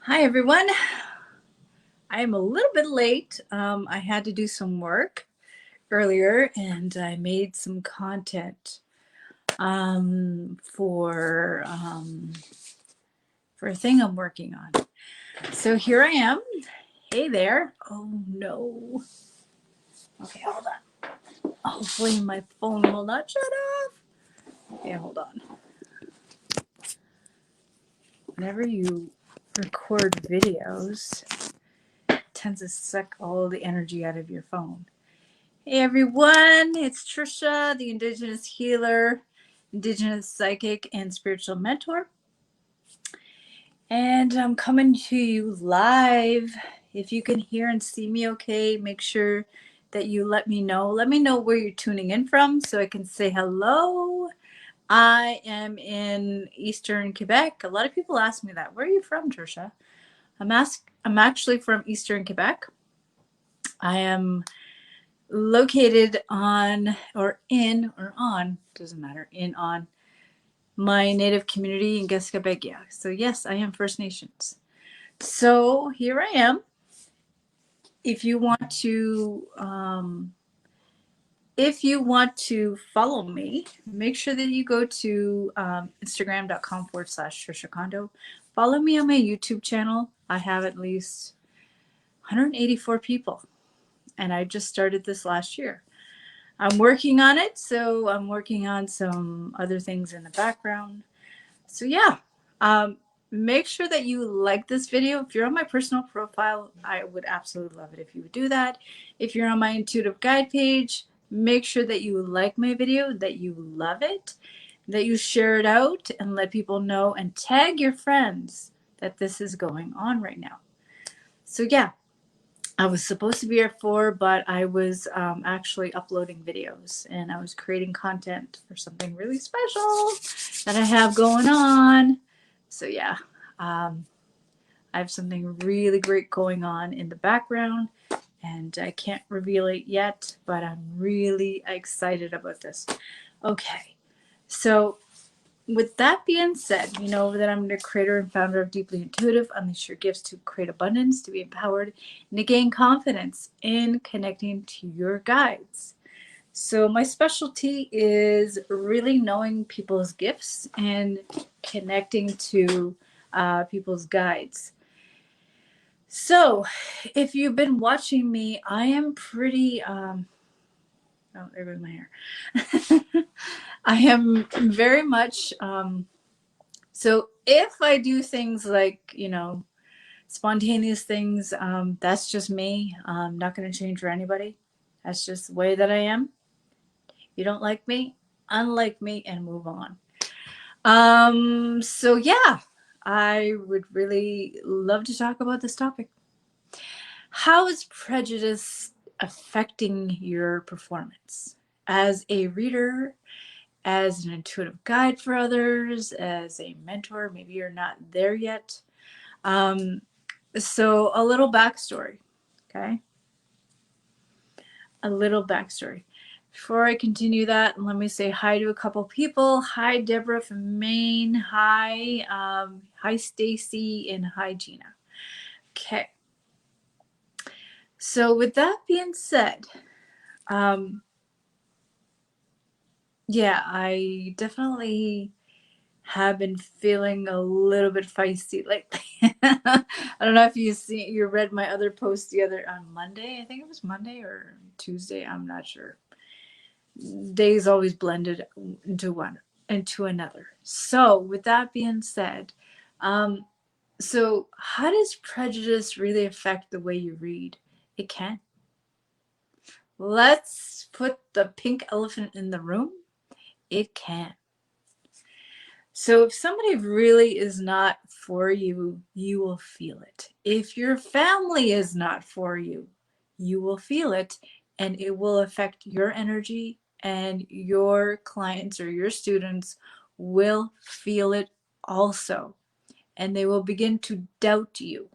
Hi, everyone. I'm a little bit late. I had to do some work earlier and I made some content for a thing I'm working on. So here I am. Hey there. Oh no. Okay, hold on. Hopefully my phone will not shut off. Okay, hold on. Whenever you record videos, it tends to suck all the energy out of your phone. Hey everyone, it's Trisha, the Indigenous healer, Indigenous psychic, and spiritual mentor. And I'm coming to you live. If you can hear and see me okay, make sure that you let me know. Let me know where you're tuning in from so I can say hello. I am in Eastern Quebec. A lot of people ask me that. Where are you from, Trisha? I'm actually from Eastern Quebec. I am located on or in or on, doesn't matter, in on my native community in Gascabegia. So yes, I am First Nations. So here I am. If you want to follow me, make sure that you go to Instagram.com/trishacondo. Follow me on my YouTube channel. I have at least 184 people, and I just started this last year. I'm working on it, so I'm working on some other things in the background. So yeah, make sure that you like this video. If you're on my personal profile, I would absolutely love it if you would do that. If you're on my intuitive guide page, make sure that you like my video, that you love it, that you share it out and let people know and tag your friends that this is going on right now. So yeah, I was supposed to be here for, but I was actually uploading videos and I was creating content for something really special that I have going on. So yeah, um, I have something really great going on in the background and I can't reveal it yet, but I'm really excited about this. Okay, so with that being said, you know that I'm the creator and founder of Deeply Intuitive. Unleash your gifts to create abundance, to be empowered, and to gain confidence in connecting to your guides. So my specialty is really knowing people's gifts and connecting to people's guides. So if you've been watching me, I am pretty oh, there goes my hair. I am very much so if I do things like, spontaneous things, that's just me. I'm not going to change for anybody. That's just the way that I am. You don't like me, unlike me, and move on. So yeah, I would really love to talk about this topic. How is prejudice affecting your performance? As a reader, as an intuitive guide for others, as a mentor, maybe you're not there yet. So a little backstory, okay? A little backstory. Before I continue that, let me say hi to a couple people. Hi, Deborah from Maine. Hi, Stacy, and hi, Gina. Okay. So with that being said, yeah, I definitely have been feeling a little bit feisty lately. I don't know if you read my other post the other on Monday. I think it was Monday or Tuesday. I'm not sure. Days always blended into another. So with that being said, so how does prejudice really affect the way you read? It can. Let's put the pink elephant in the room. It can. So if somebody really is not for you, you will feel it. If your family is not for you, you will feel it and it will affect your energy, and your clients or your students will feel it also. And they will begin to doubt you.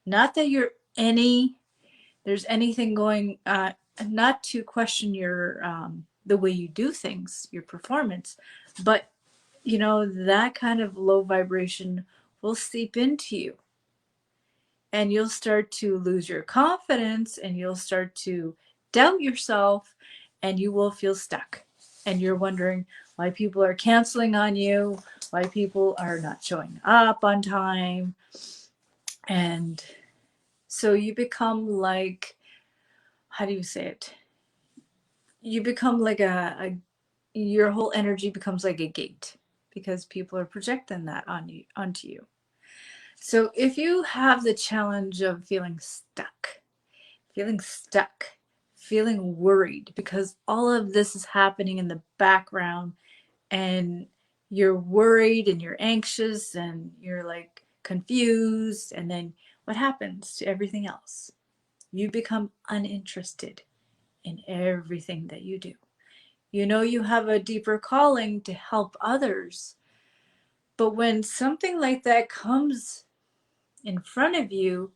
Not that there's anything going, not to question your, the way you do things, your performance, but that kind of low vibration will seep into you. and you'll start to lose your confidence, and you'll start to doubt yourself, and you will feel stuck. And you're wondering why people are canceling on you, why people are not showing up on time. And so you become like, how do you say it? You become like your whole energy becomes like a gate because people are projecting that onto you. So if you have the challenge of feeling stuck, feeling worried because all of this is happening in the background, and you're worried and you're anxious and you're like confused, and then what happens to everything else? You become uninterested in everything that you do. You know you have a deeper calling to help others, but when something like that comes in front of you,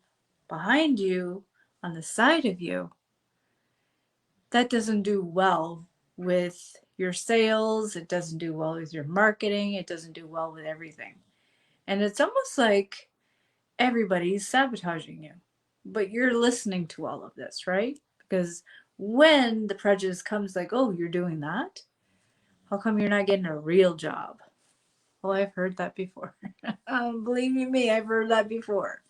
behind you, on the side of you, that doesn't do well with your sales, it doesn't do well with your marketing, it doesn't do well with everything. And it's almost like everybody's sabotaging you. But you're listening to all of this, right? Because when the prejudice comes, like, oh, you're doing that? How come you're not getting a real job? Oh, I've heard that before. Believe you me, I've heard that before.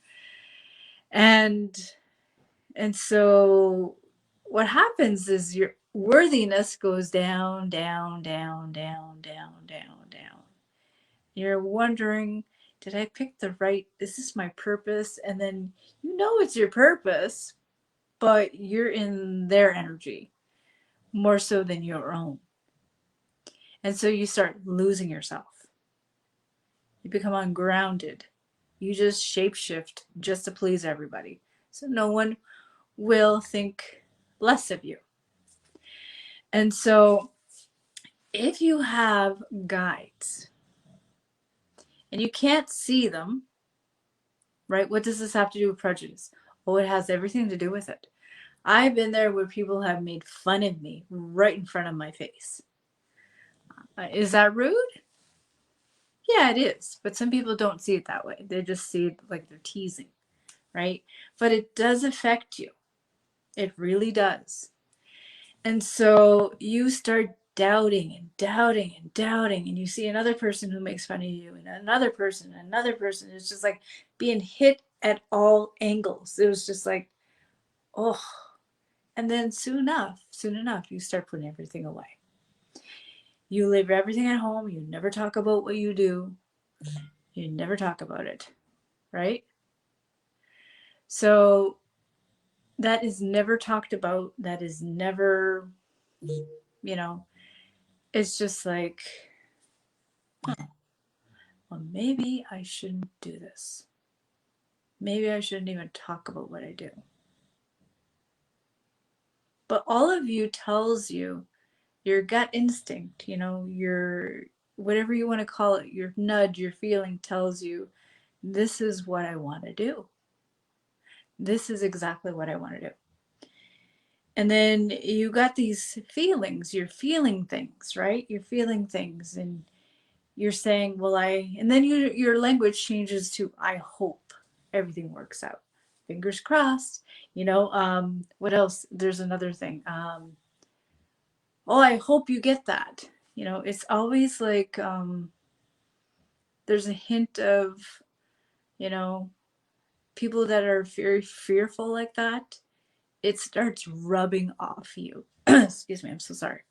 And so what happens is your worthiness goes down, down, down, down, down, down, down. You're wondering, did I pick the right, is this my purpose? And then you know it's your purpose, but you're in their energy more so than your own. And so you start losing yourself. You become ungrounded. You just shapeshift just to please everybody. So no one will think less of you. And so if you have guides and you can't see them, right? What does this have to do with prejudice? Oh, it has everything to do with it. I've been there where people have made fun of me right in front of my face. Is that rude? Yeah, it is. But some people don't see it that way. They just see it like they're teasing, right? But it does affect you. It really does. And so you start doubting and doubting and doubting, and you see another person who makes fun of you, and another person, and another person. It's just like being hit at all angles. It was just like, oh. And then soon enough, you start putting everything away. You leave everything at home. You never talk about what you do. You never talk about it, right? So that is never talked about. That is never, it's just like, well, maybe I shouldn't do this. Maybe I shouldn't even talk about what I do. But all of you tells you, your gut instinct, your whatever you want to call it, your nudge, your feeling tells you, this is what I want to do. This is exactly what I want to do. And then you got these feelings, you're feeling things, right? You're feeling things, and you're saying, well, and then your language changes to, I hope everything works out. Fingers crossed. What else? There's another thing. Oh, I hope you get that. It's always like there's a hint of, people that are very fearful like that. It starts rubbing off you. Excuse me, I'm so sorry.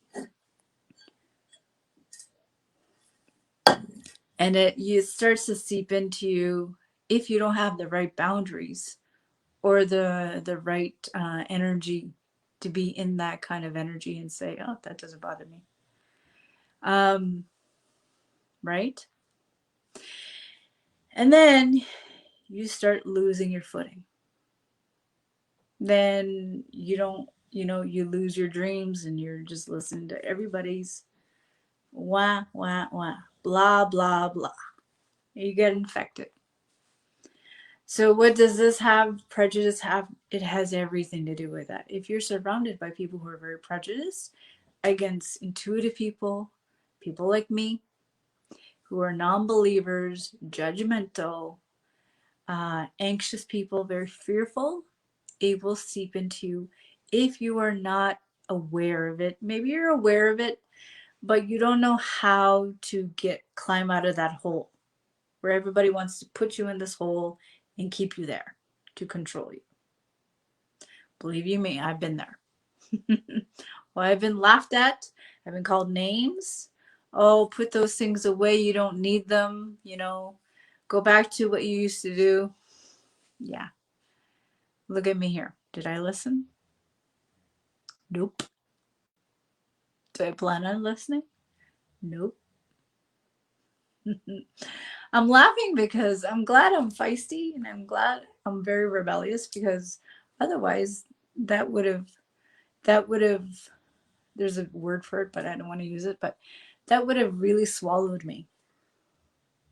And it starts to seep into you if you don't have the right boundaries or the right energy to be in that kind of energy and say, oh, that doesn't bother me. Right? And then you start losing your footing. Then you don't, you lose your dreams, and you're just listening to everybody's wah, wah, wah, blah, blah, blah. You get infected. So what does this have? Prejudice have? It has everything to do with that. If you're surrounded by people who are very prejudiced against intuitive people like me, who are non-believers, judgmental, Anxious people, very fearful, it will seep into you if you are not aware of it. Maybe you're aware of it, but you don't know how to climb out of that hole where everybody wants to put you in this hole and keep you there to control you. Believe you me, I've been there. Well, I've been laughed at. I've been called names. Oh, put those things away. You don't need them. Go back to what you used to do. Yeah. Look at me here. Did I listen? Nope. Do I plan on listening? Nope. I'm laughing because I'm glad I'm feisty and I'm glad I'm very rebellious, because otherwise that would have there's a word for it, but I don't want to use it, but that would have really swallowed me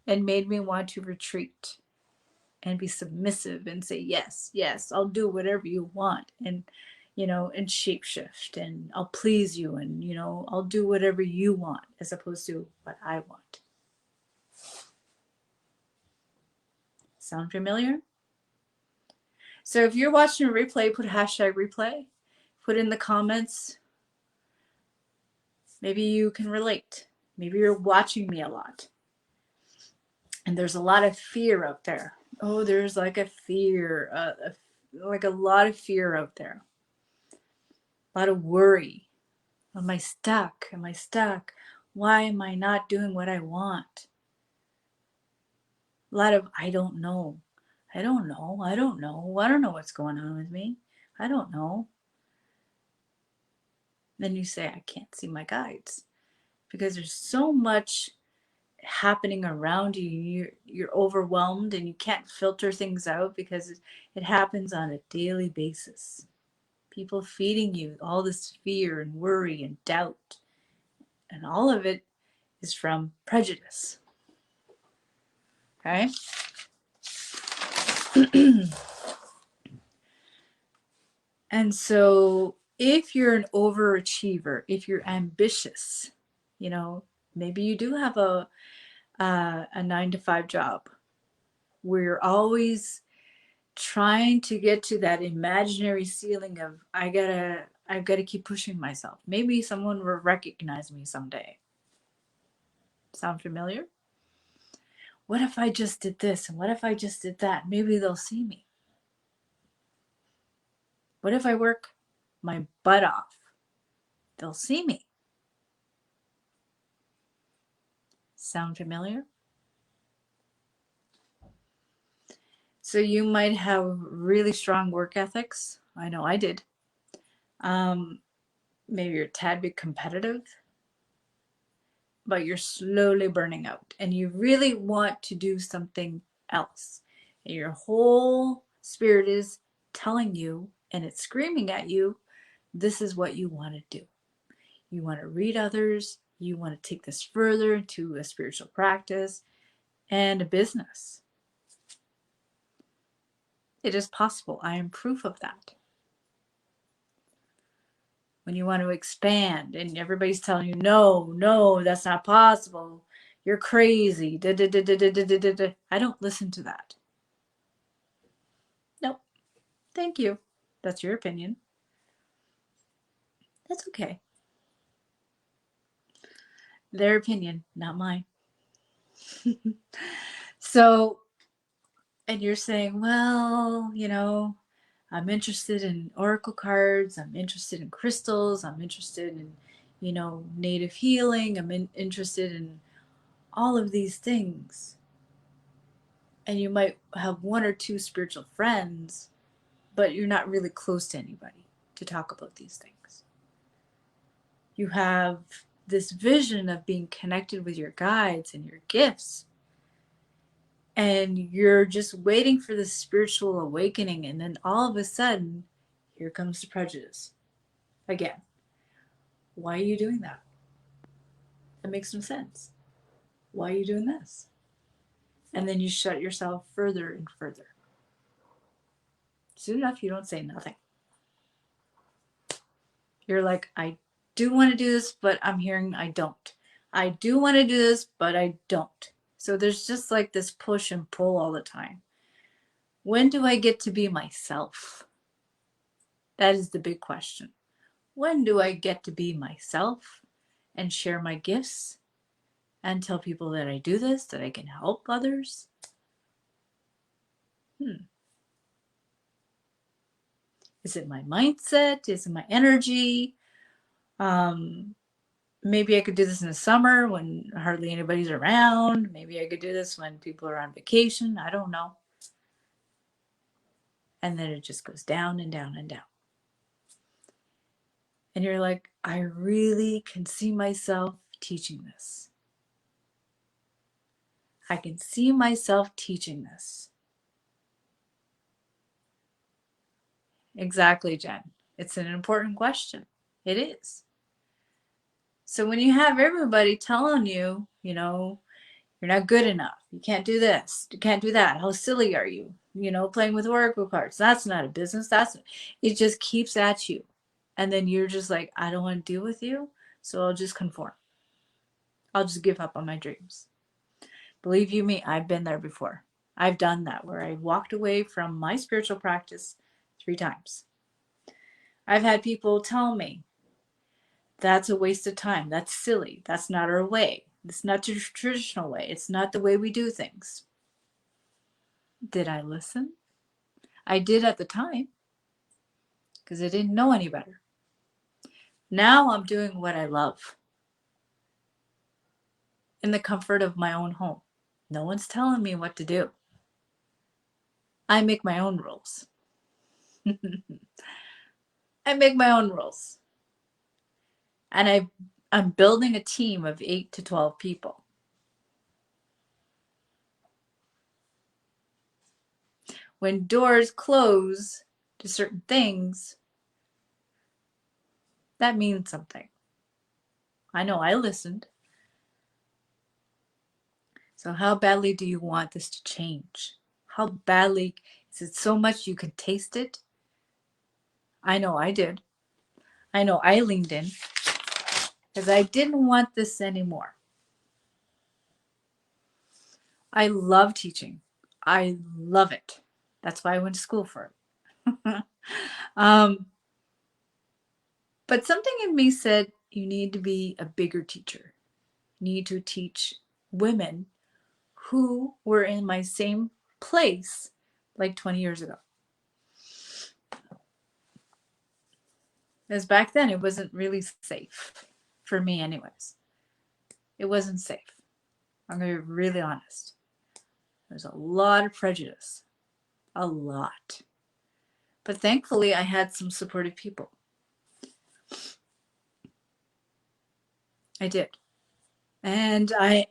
and made me want to retreat and be submissive and say, yes, yes, I'll do whatever you want, and shapeshift, and I'll please you, and I'll do whatever you want as opposed to what I want. Sound familiar? So if you're watching a replay, put #replay, put in the comments. Maybe you can relate. Maybe you're watching me a lot and there's a lot of fear out there. Oh, there's like a fear, like a lot of fear out there. A lot of worry. Am I stuck? Am I stuck? Why am I not doing what I want? A lot of I don't know. I don't know. I don't know. I don't know what's going on with me. I don't know. Then you say, I can't see my guides, because there's so much happening around you. You're overwhelmed and you can't filter things out because it happens on a daily basis. People feeding you all this fear and worry and doubt, and all of it is from prejudice. Okay. And so if you're an overachiever, if you're ambitious, maybe you do have a 9-to-5 job where you're always trying to get to that imaginary ceiling of I've got to keep pushing myself. Maybe someone will recognize me someday. Sound familiar? What if I just did this, and what if I just did that? Maybe they'll see me. What if I work my butt off? They'll see me. Sound familiar? So you might have really strong work ethics. I know I did. Maybe you're a tad bit competitive, but you're slowly burning out and you really want to do something else. And your whole spirit is telling you, and it's screaming at you, this is what you want to do. You want to read others. You want to take this further to a spiritual practice and a business. It is possible. I am proof of that. When you want to expand and everybody's telling you, no, that's not possible. You're crazy. I don't listen to that. Nope. Thank you. That's your opinion. That's okay. Their opinion, not mine. So, and you're saying, well, I'm interested in oracle cards. I'm interested in crystals. I'm interested in, native healing. I'm interested in all of these things. And you might have one or two spiritual friends, but you're not really close to anybody to talk about these things. You have this vision of being connected with your guides and your gifts, and you're just waiting for the spiritual awakening, and then all of a sudden, here comes the prejudice again. Why are you doing that? That makes no sense. Why are you doing this? And then you shut yourself further and further. Soon enough, you don't say nothing. You're like, I do want to do this, but I'm hearing I don't. I do want to do this, but I don't. So there's just like this push and pull all the time. When do I get to be myself? That is the big question. When do I get to be myself and share my gifts and tell people that I do this, that I can help others? Is it my mindset? Is it my energy? Maybe I could do this in the summer when hardly anybody's around. Maybe I could do this when people are on vacation. I don't know. And then it just goes down and down and down. And you're like, I really can see myself teaching this. I can see myself teaching this. Exactly, Jen. It's an important question. It is. So when you have everybody telling you, you're not good enough, you can't do this, you can't do that, how silly are you? Playing with oracle cards, that's not a business. It just keeps at you. And then you're just like, I don't want to deal with you, so I'll just conform. I'll just give up on my dreams. Believe you me, I've been there before. I've done that where I walked away from my spiritual practice 3 times. I've had people tell me, that's a waste of time. That's silly. That's not our way. It's not the traditional way. It's not the way we do things. Did I listen? I did at the time because I didn't know any better. Now I'm doing what I love in the comfort of my own home. No one's telling me what to do. I make my own rules. I make my own rules. And I'm building a team of 8 to 12 people. When doors close to certain things, that means something. I know I listened. So how badly do you want this to change? How badly? Is it so much you can taste it? I know I did. I know I leaned in because I didn't want this anymore. I love teaching. I love it. That's why I went to school for it. But something in me said, you need to be a bigger teacher. You need to teach women who were in my same place like 20 years ago. Because back then it wasn't really safe for me anyways. It wasn't safe. I'm going to be really honest. There's a lot of prejudice. A lot. But thankfully I had some supportive people. I did. And I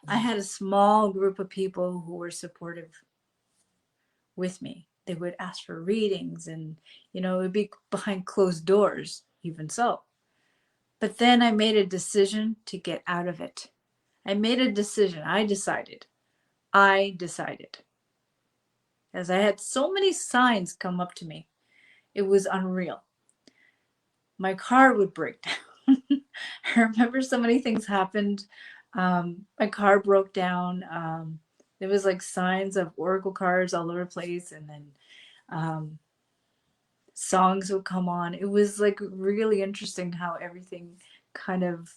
I had a small group of people who were supportive with me. They would ask for readings and, it would be behind closed doors, even so. But then I made a decision to get out of it. I made a decision. I decided. As I had so many signs come up to me, it was unreal. My car would break down. I remember so many things happened. My car broke down. There was like signs of oracle cards all over the place, and then songs would come on. It was like really interesting how everything kind of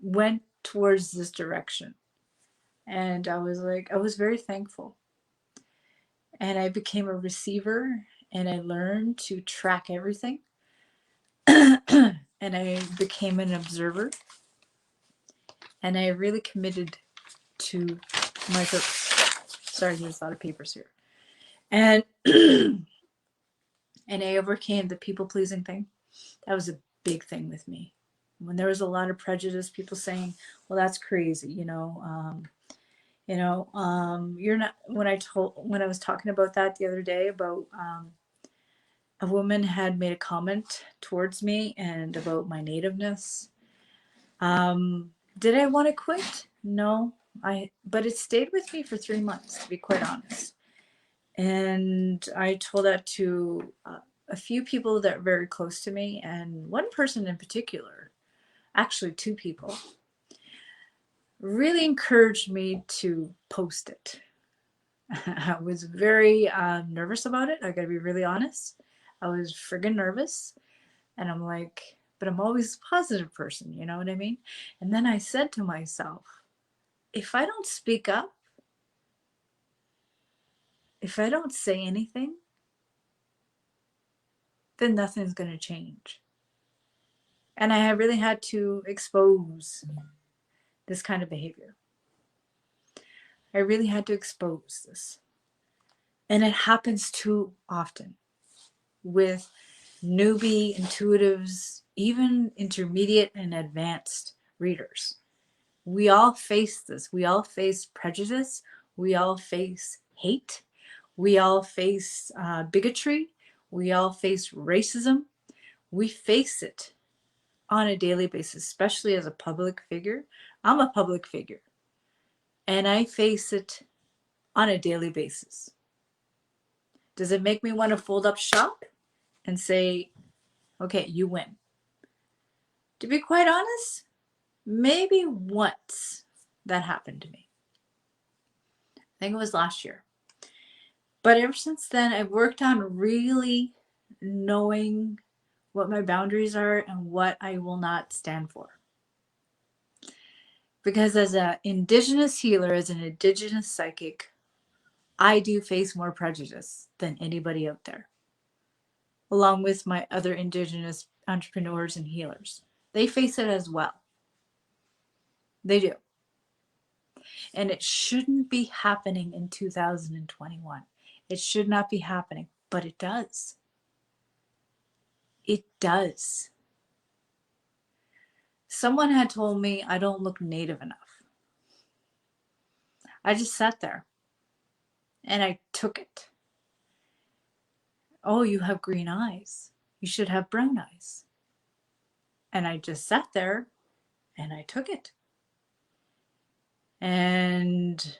went towards this direction. And I was very thankful. And I became a receiver, and I learned to track everything. And I became an observer. And I really committed to my purpose. Sorry, there's a lot of papers here. And and I overcame the people pleasing thing. That was a big thing with me. When there was a lot of prejudice, people saying, "Well, that's crazy," you're not. When I was talking about that the other day about a woman had made a comment towards me and about my nativeness. Did I want to quit? No, but it stayed with me for 3 months, to be quite honest. And I told that to a few people that are very close to me, and one person in particular, actually 2 people, really encouraged me to post it. I was very nervous about it. I gotta be really honest. I was friggin' nervous. And I'm like, but I'm always a positive person, you know what I mean? And then I said to myself, if I don't speak up, if I don't say anything, then nothing's going to change. And I really had to expose this kind of behavior. I really had to expose this. And it happens too often with newbie intuitives, even intermediate and advanced readers. We all face this. We all face prejudice. We all face hate. We all face bigotry. We all face racism. We face it on a daily basis, especially as a public figure. I'm a public figure, and I face it on a daily basis. Does it make me want to fold up shop and say, okay, you win? To be quite honest, maybe once that happened to me. I think it was last year. But ever since then, I've worked on really knowing what my boundaries are and what I will not stand for. Because as an indigenous healer, as an indigenous psychic, I do face more prejudice than anybody out there, along with my other indigenous entrepreneurs and healers. They face it as well. They do. And it shouldn't be happening in 2021. It should not be happening, but it does. It does. Someone had told me I don't look native enough. I just sat there and I took it. Oh, you have green eyes. You should have brown eyes. And I just sat there and I took it. And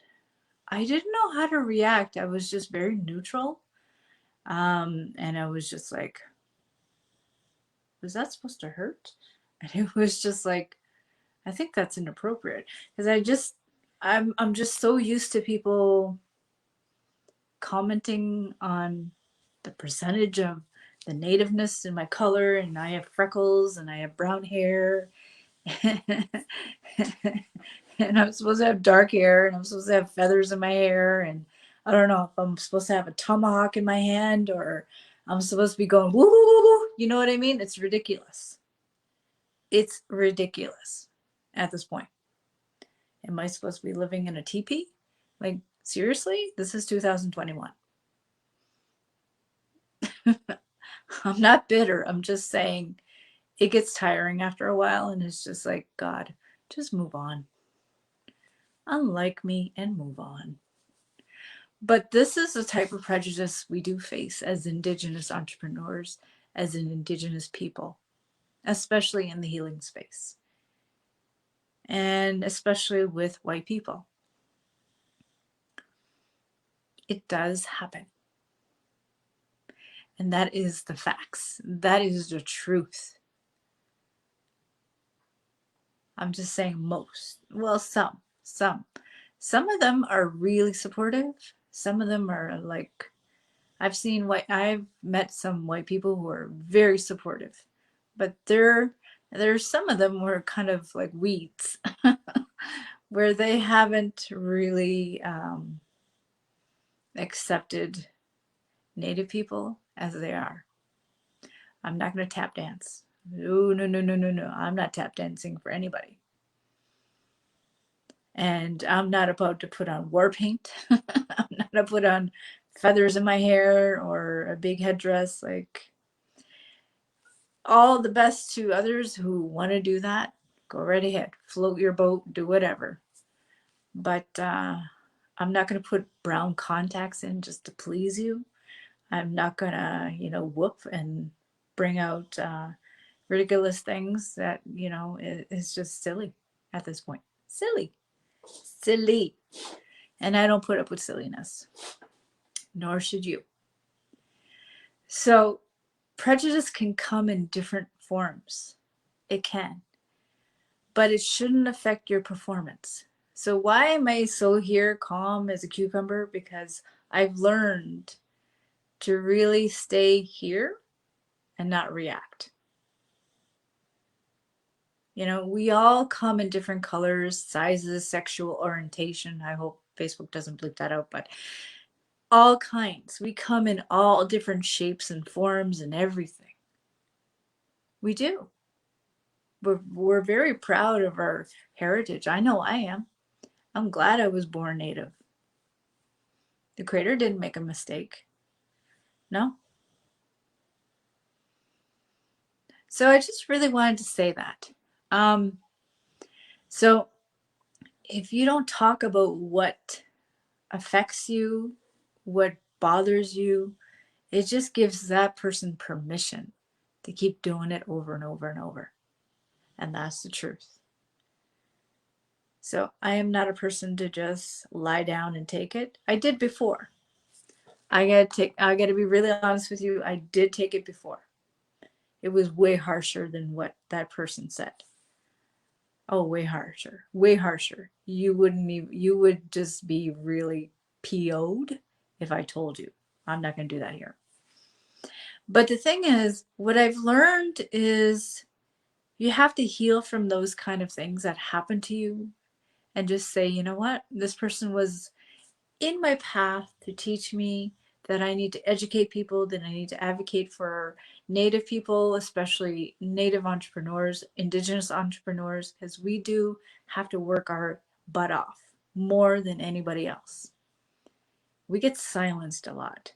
I didn't know how to react. I was just very neutral. And I was just like, was that supposed to hurt? And it was just like, I think that's inappropriate. Because I'm just so used to people commenting on the percentage of the nativeness in my color, and I have freckles and I have brown hair. And I'm supposed to have dark hair, and I'm supposed to have feathers in my hair, and I don't know if I'm supposed to have a tomahawk in my hand, or I'm supposed to be going woo woo woo woo. You know what I mean? It's ridiculous. It's ridiculous at this point. Am I supposed to be living in a teepee? Like, seriously? This is 2021. I'm not bitter. I'm just saying it gets tiring after a while, and it's just like, God, just move on. Unlike me and move on. But this is the type of prejudice we do face as Indigenous entrepreneurs, as an Indigenous people, especially in the healing space, and especially with white people. It does happen. And that is the facts. That is the truth. I'm just saying most. Well, some. Some of them are really supportive. Some of them are like, I've met some white people who are very supportive, but there's some of them who are kind of like weeds, where they haven't really accepted Native people as they are. I'm not going to tap dance. No, no, no, no, no, no. I'm not tap dancing for anybody. And I'm not about to put on war paint. I'm not going to put on feathers in my hair or a big headdress. Like, all the best to others who want to do that. Go right ahead. Float your boat, do whatever. But I'm not going to put brown contacts in just to please you. I'm not going to, whoop and bring out ridiculous things that, is just silly at this point. Silly. Silly. And I don't put up with silliness. Nor should you. So prejudice can come in different forms. It can. But it shouldn't affect your performance. So why am I so here calm as a cucumber? Because I've learned to really stay here and not react. You know, we all come in different colors, sizes, sexual orientation. I hope Facebook doesn't bleep that out, but all kinds. We come in all different shapes and forms and everything. We do. We're very proud of our heritage. I know I am. I'm glad I was born native. The creator didn't make a mistake. No. So I just really wanted to say that. Um, so if you don't talk about what affects you, what bothers you, it just gives that person permission to keep doing it over and over and over. And that's the truth. So I am not a person to just lie down and take it. I did before. I gotta be really honest with you. I did take it before. It was way harsher than what that person said. Oh, way harsher. Way harsher. You would just be really PO'd if I told you. I'm not gonna do that here. But the thing is, what I've learned is you have to heal from those kind of things that happen to you and just say, you know what? This person was in my path to teach me that I need to educate people, that I need to advocate for Native people, especially Native entrepreneurs, Indigenous entrepreneurs, because we do have to work our butt off more than anybody else. We get silenced a lot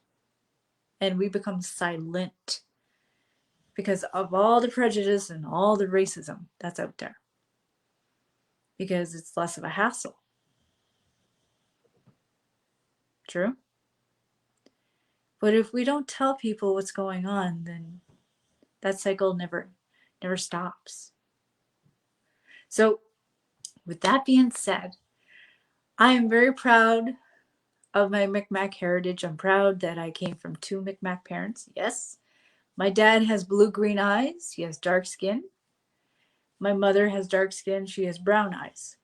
and we become silent because of all the prejudice and all the racism that's out there, because it's less of a hassle. True? But if we don't tell people what's going on, then that cycle never stops. So, with that being said, I am very proud of my Micmac heritage. I'm proud that I came from two Micmac parents. Yes, my dad has blue-green eyes. He has dark skin. My mother has dark skin. She has brown eyes.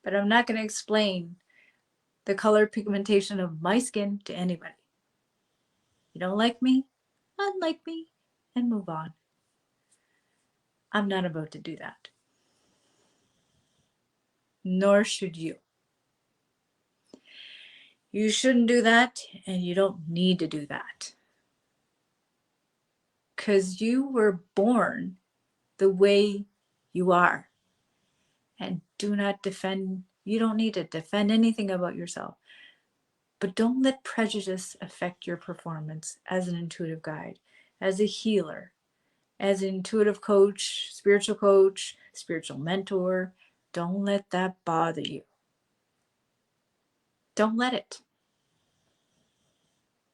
But I'm not going to explain the color pigmentation of my skin to anybody. You don't like me? Unlike me and move on. I'm not about to do that. Nor should you. You shouldn't do that, and you don't need to do that. Because you were born the way you are. And do not defend, you don't need to defend anything about yourself. But don't let prejudice affect your performance as an intuitive guide, as a healer, as an intuitive coach, spiritual mentor. Don't let that bother you. Don't let it.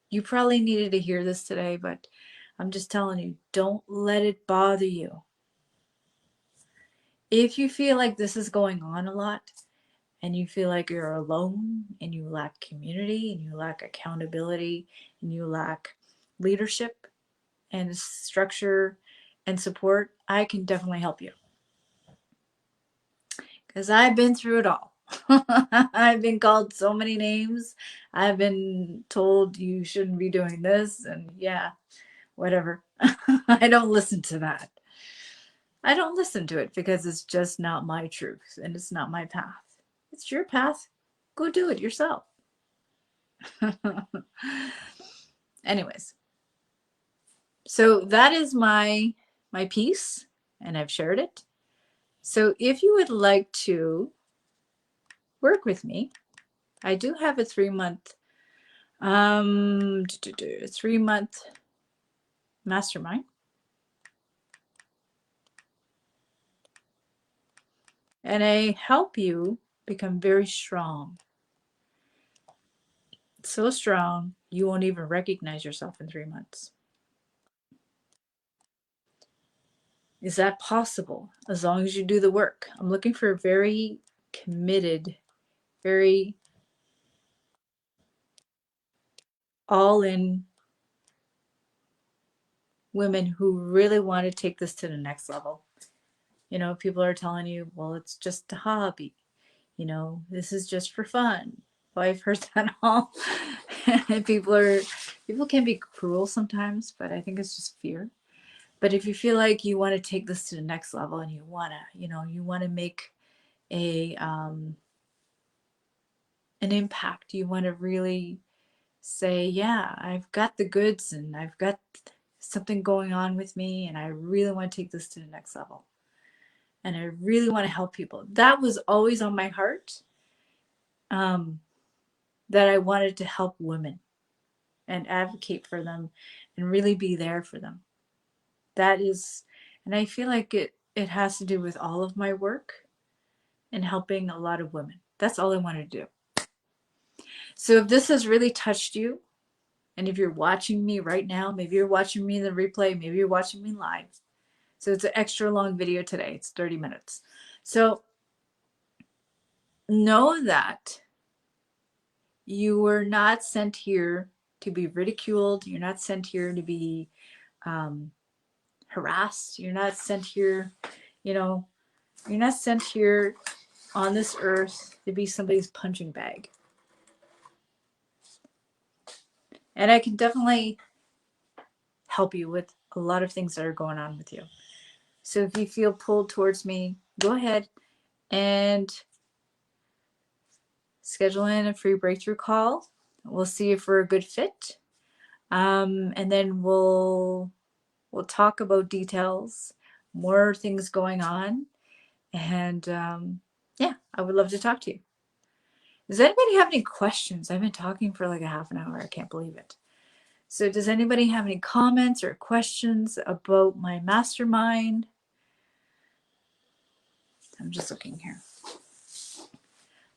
You probably needed to hear this today, but I'm just telling you, don't let it bother you. If you feel like this is going on a lot and you feel like you're alone and you lack community and you lack accountability and you lack leadership and structure and support, I can definitely help you. Because I've been through it all. I've been called so many names. I've been told you shouldn't be doing this, and yeah, whatever. I don't listen to that. I don't listen to it because it's just not my truth and it's not my path. It's your path. Go do it yourself. Anyways, so that is my piece and I've shared it. So if you would like to work with me, I do have a 3-month 3-month mastermind. And I help you become very strong. So strong, you won't even recognize yourself in 3 months. Is that possible? As long as you do the work. I'm looking for a very committed, very all in women who really want to take this to the next level. You know, people are telling you, well, it's just a hobby. You know, this is just for fun. Well, I've heard that all. And people can be cruel sometimes, but I think it's just fear. But if you feel like you want to take this to the next level and you want to, you want to make a an impact, you want to really say, yeah, I've got the goods and I've got something going on with me and I really want to take this to the next level. And I really want to help people. That was always on my heart, that I wanted to help women and advocate for them and really be there for them. That is, and I feel like it has to do with all of my work and helping a lot of women. That's all I want to do. So if this has really touched you, and if you're watching me right now, maybe you're watching me in the replay, maybe you're watching me live. So it's an extra long video today. It's 30 minutes. So know that you were not sent here to be ridiculed. You're not sent here to be harassed. You're not sent here, you're not sent here on this earth to be somebody's punching bag. And I can definitely help you with a lot of things that are going on with you. So if you feel pulled towards me, go ahead and schedule in a free breakthrough call. We'll see if we're a good fit. And then we'll talk about details, more things going on. And yeah, I would love to talk to you. Does anybody have any questions? I've been talking for like a half an hour. I can't believe it. So does anybody have any comments or questions about my mastermind? I'm just looking here.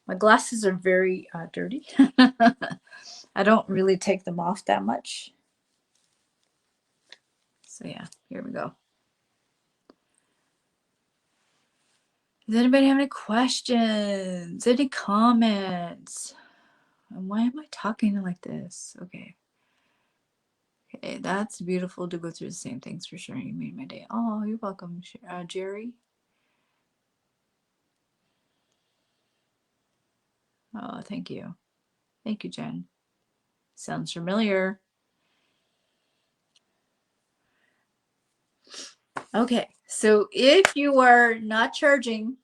My glasses are very dirty. I don't really take them off that much. So yeah, here we go. Does anybody have any questions? Any comments? And why am I talking like this? Okay. Okay, that's beautiful to go through the same things for sharing. You made my day. Oh, you're welcome, Jerry. Oh, thank you. Thank you, Jen. Sounds familiar. Okay, so if you are not charging,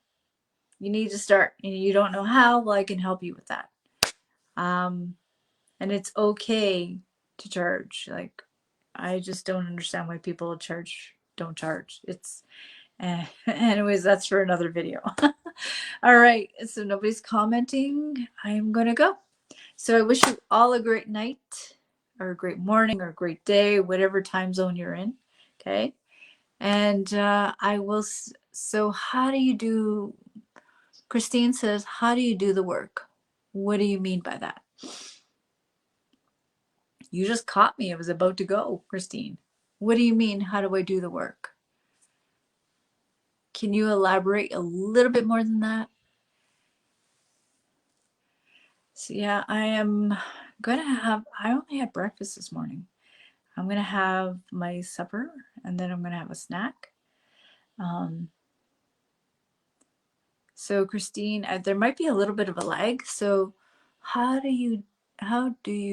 you need to start and you don't know how, well, I can help you with that. And it's okay to charge. Like, I just don't understand why people don't charge. It's, anyways, that's for another video. All right, so nobody's commenting. I'm gonna go. So I wish you all a great night or a great morning or a great day, whatever time zone you're in. Okay. And I will, so how do you do, Christine says, how do you do the work? What do you mean by that? You just caught me. I was about to go, Christine. What do you mean? How do I do the work? Can you elaborate a little bit more than that? So yeah, I am going to have, I only had breakfast this morning. I'm going to have my supper and then I'm going to have a snack. So Christine, there might be a little bit of a lag. So how do you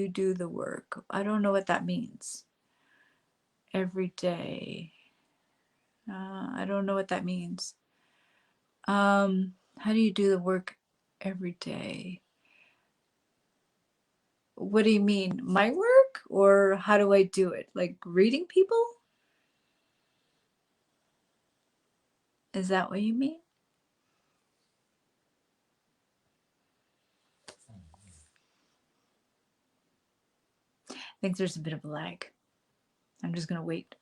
do the work? I don't know what that means. Every day. I don't know what that means. How do you do the work every day? What do you mean? My work? Or how do I do it? Like reading people? Is that what you mean? I think there's a bit of a lag. I'm just going to wait.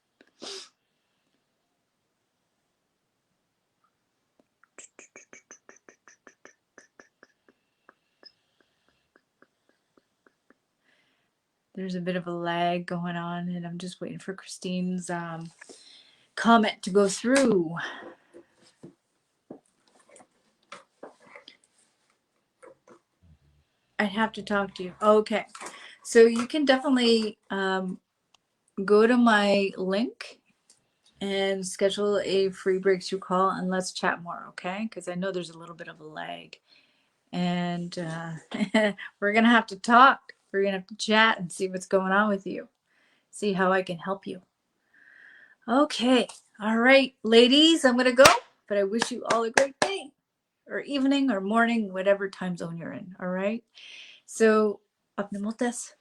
There's a bit of a lag going on, and I'm just waiting for Christine's comment to go through. I'd have to talk to you. Okay. So you can definitely go to my link and schedule a free breakthrough call and let's chat more, okay? Because I know there's a little bit of a lag. And we're going to have to talk. We're going to have to chat and see what's going on with you, see how I can help you. Okay. All right, ladies, I'm going to go, but I wish you all a great day or evening or morning, whatever time zone you're in. All right. So, apnemotes.